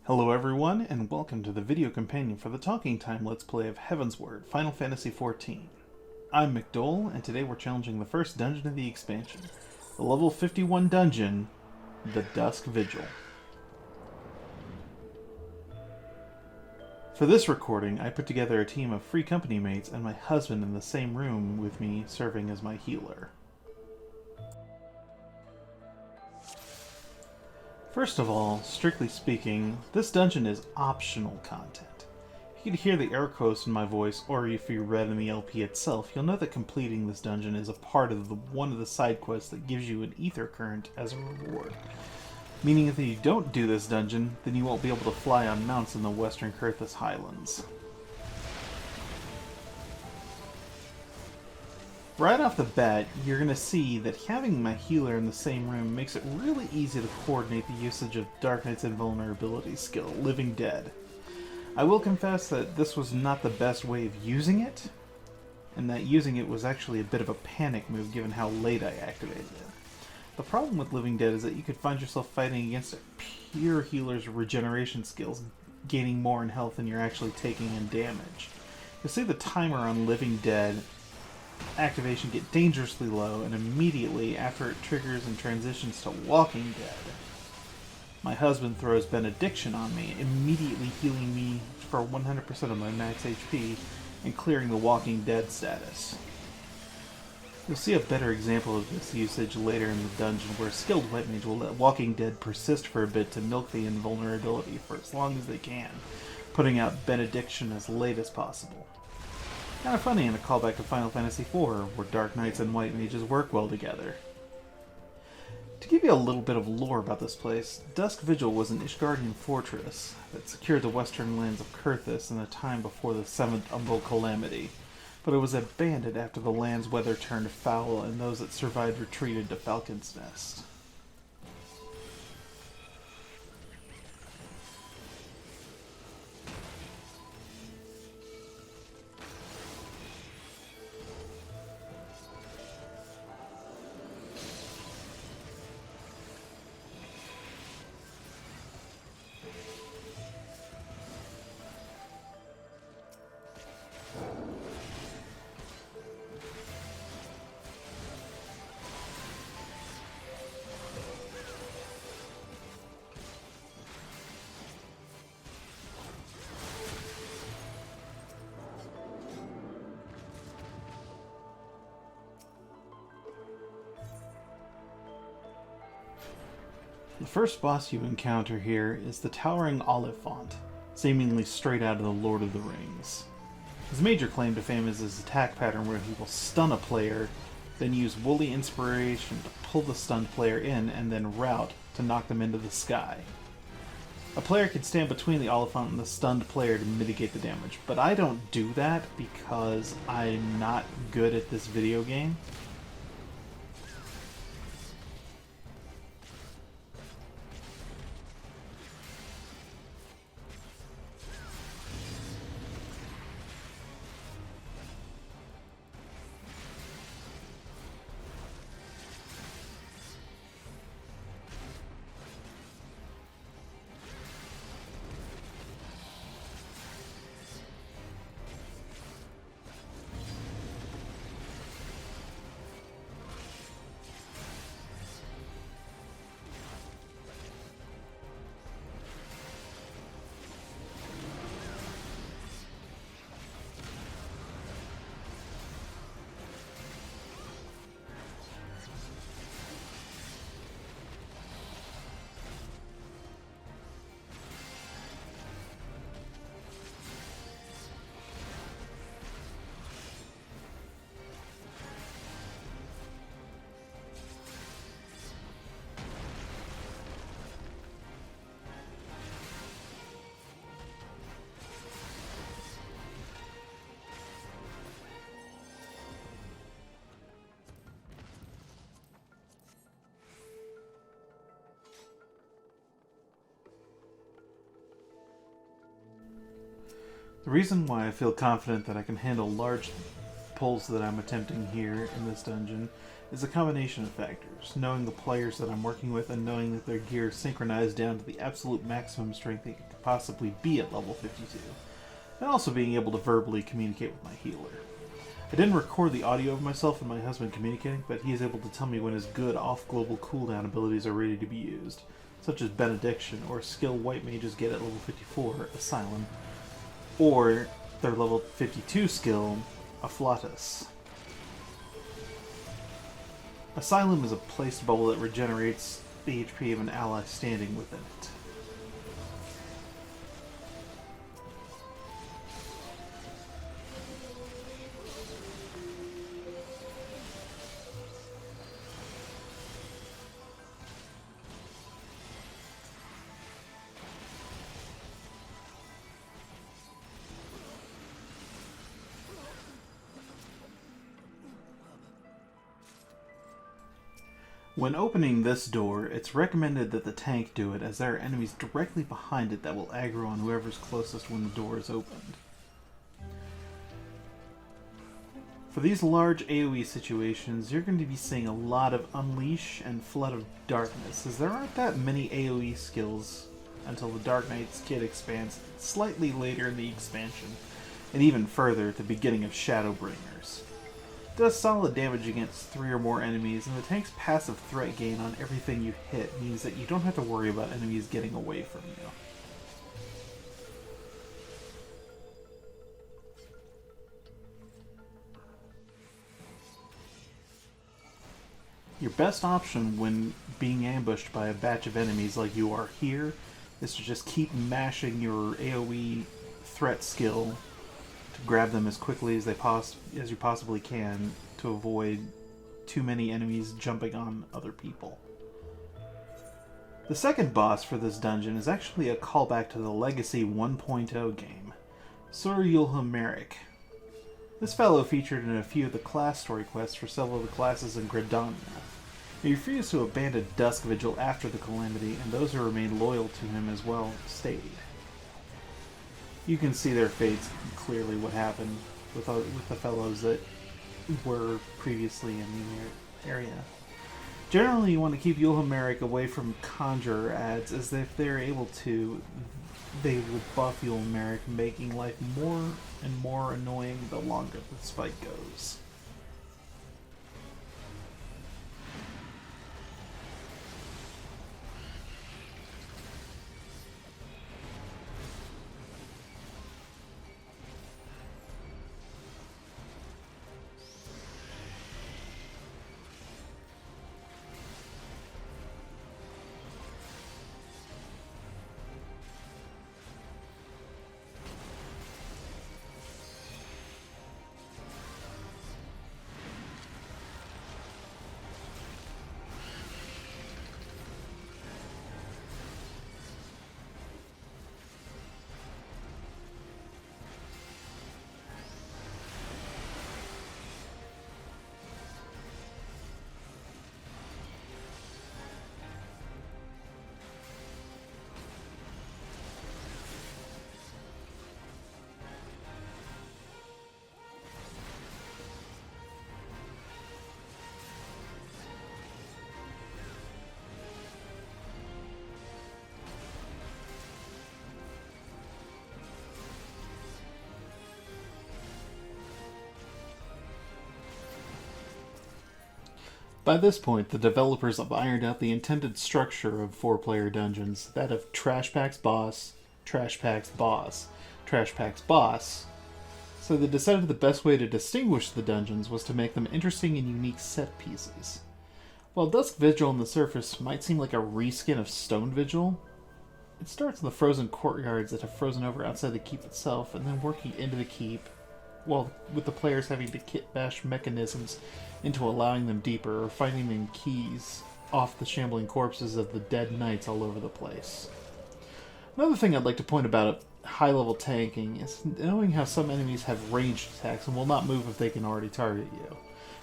Hello everyone, and welcome to the video companion for the Talking Time Let's Play of Heavensward, Final Fantasy XIV. I'm McDole, and today we're challenging the first dungeon of the expansion, the level 51 dungeon, the Dusk Vigil. For this recording, I put together a team of free company mates and my husband in the same room with me serving as my healer. First of all, strictly speaking, this dungeon is optional content. If you could hear the air quotes in my voice, or if you read in the LP itself, you'll know that completing this dungeon is a part of one of the side quests that gives you an ether current as a reward. Meaning if you don't do this dungeon, then you won't be able to fly on mounts in the Western Kurthus Highlands. Right off the bat, you're going to see that having my healer in the same room makes it really easy to coordinate the usage of Dark Knight's invulnerability skill, Living Dead. I will confess that this was not the best way of using it, and that using it was actually a bit of a panic move given how late I activated it. The problem with Living Dead is that you could find yourself fighting against a pure healer's regeneration skills, gaining more in health than you're actually taking in damage. You'll see the timer on Living Dead activation get dangerously low, and immediately after it triggers and transitions to Walking Dead, my husband throws Benediction on me, immediately healing me for 100% of my max HP and clearing the Walking Dead status. You'll see a better example of this usage later in the dungeon, where a skilled White Mage will let Walking Dead persist for a bit to milk the invulnerability for as long as they can, putting out Benediction as late as possible. Kind of funny in a callback to Final Fantasy IV, where Dark Knights and White Mages work well together. To give you a little bit of lore about this place, Dusk Vigil was an Ishgardian fortress that secured the western lands of Kurthus in a time before the 7th Umbral Calamity, but it was abandoned after the land's weather turned foul and those that survived retreated to Falcon's Nest. The first boss you encounter here is the towering Oliphant, seemingly straight out of the Lord of the Rings. His major claim to fame is his attack pattern, where he will stun a player, then use Woolly Inspiration to pull the stunned player in, and then rout to knock them into the sky. A player can stand between the Oliphant and the stunned player to mitigate the damage, but I don't do that because I'm not good at this video game. The reason why I feel confident that I can handle large pulls that I'm attempting here in this dungeon is a combination of factors, knowing the players that I'm working with and knowing that their gear is synchronized down to the absolute maximum strength it could possibly be at level 52, and also being able to verbally communicate with my healer. I didn't record the audio of myself and my husband communicating, but he is able to tell me when his good off-global cooldown abilities are ready to be used, such as Benediction or a skill white mages get at level 54, Asylum, or their level 52 skill, Afflatus. Asylum is a placed bubble that regenerates the HP of an ally standing within it. When opening this door, it's recommended that the tank do it, as there are enemies directly behind it that will aggro on whoever's closest when the door is opened. For these large AoE situations, you're going to be seeing a lot of Unleash and Flood of Darkness, as there aren't that many AoE skills until the Dark Knight's kit expands slightly later in the expansion, and even further at the beginning of Shadowbringers. It does solid damage against 3 or more enemies, and the tank's passive threat gain on everything you hit means that you don't have to worry about enemies getting away from you. Your best option when being ambushed by a batch of enemies like you are here is to just keep mashing your AoE threat skill to grab them as quickly as you possibly can to avoid too many enemies jumping on other people. The second boss for this dungeon is actually a callback to the Legacy 1.0 game, Sir Ulhameric. This fellow featured in a few of the class story quests for several of the classes in Gridania. He refused to abandon Dusk Vigil after the Calamity, and those who remained loyal to him as well stayed. You can see their fates clearly what happened with the fellows that were previously in the area. Generally, you want to keep Ulhameric away from Conjurer ads, as if they're able to, they would buff Ulhameric, making life more and more annoying the longer the fight goes. By this point, the developers have ironed out the intended structure of 4-player dungeons, that of Trash Packs Boss, Trash Packs Boss, Trash Packs Boss, so they decided the best way to distinguish the dungeons was to make them interesting and unique set pieces. While Dusk Vigil on the surface might seem like a reskin of Stone Vigil, it starts in the frozen courtyards that have frozen over outside the keep itself, and then working into the keep, while with the players having to kit bash mechanisms into allowing them deeper, or finding them keys off the shambling corpses of the dead knights all over the place. Another thing I'd like to point about high-level tanking is knowing how some enemies have ranged attacks and will not move if they can already target you.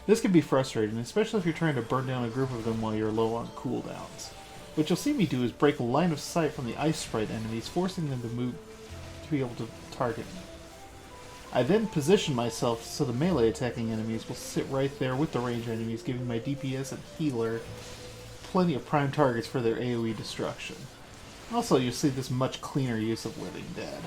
This can be frustrating, especially if you're trying to burn down a group of them while you're low on cooldowns. What you'll see me do is break line of sight from the ice sprite enemies, forcing them to move to be able to target me. I then position myself so the melee attacking enemies will sit right there with the range enemies, giving my DPS and healer plenty of prime targets for their AoE destruction. Also, you'll see this much cleaner use of Living Dead.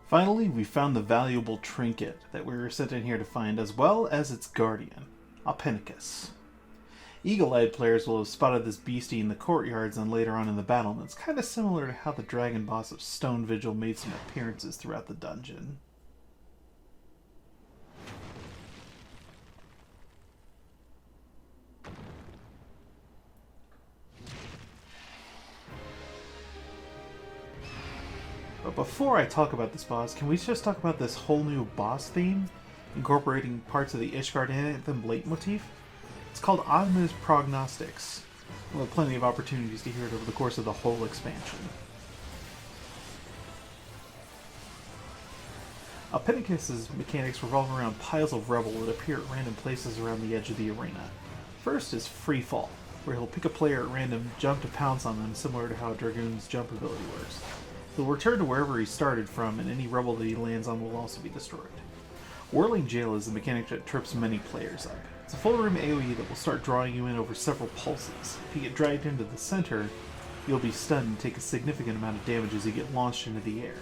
Finally, we found the valuable trinket that we were sent in here to find, as well as its guardian, Ophinicus. Eagle-eyed players will have spotted this beastie in the courtyards and later on in the battle, and it's kind of similar to how the dragon boss of Stone Vigil made some appearances throughout the dungeon. But before I talk about this boss, can we just talk about this whole new boss theme, incorporating parts of the Ishgard Anthem leitmotif? It's called Ominous Prognostics. We'll have plenty of opportunities to hear it over the course of the whole expansion. Ophinicus' mechanics revolve around piles of rubble that appear at random places around the edge of the arena. First is Free Fall, where he'll pick a player at random, jump to pounce on them, similar to how Dragoon's jump ability works. He'll return to wherever he started from, and any rubble that he lands on will also be destroyed. Whirling Jail is the mechanic that trips many players up. It's a full room AoE that will start drawing you in over several pulses. If you get dragged into the center, you'll be stunned and take a significant amount of damage as you get launched into the air.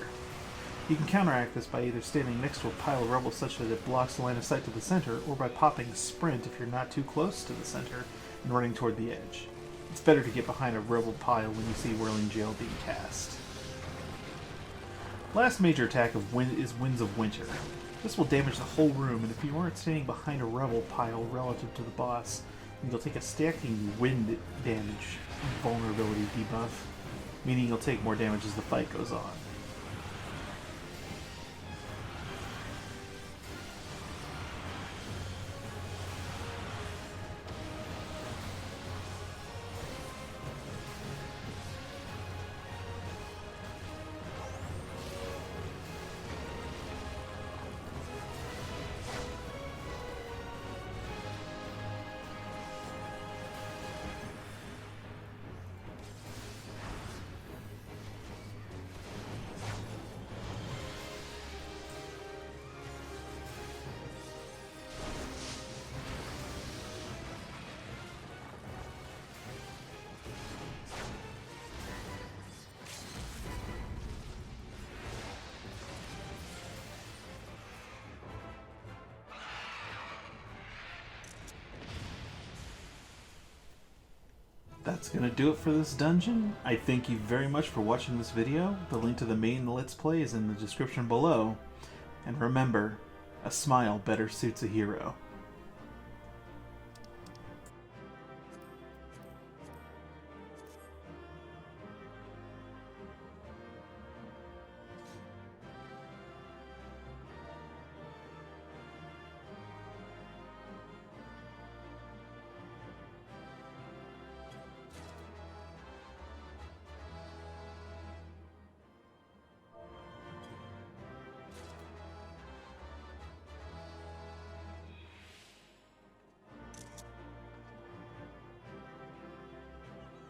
You can counteract this by either standing next to a pile of rubble such that it blocks the line of sight to the center, or by popping Sprint if you're not too close to the center and running toward the edge. It's better to get behind a rubble pile when you see Whirling Jail being cast. Last major attack is Winds of Winter. This will damage the whole room, and if you aren't standing behind a rubble pile relative to the boss, then you'll take a stacking wind damage vulnerability debuff, meaning you'll take more damage as the fight goes on. that's going to do it for this dungeon. I thank you very much for watching this video. The link to the main Let's Play is in the description below. And remember, a smile better suits a hero.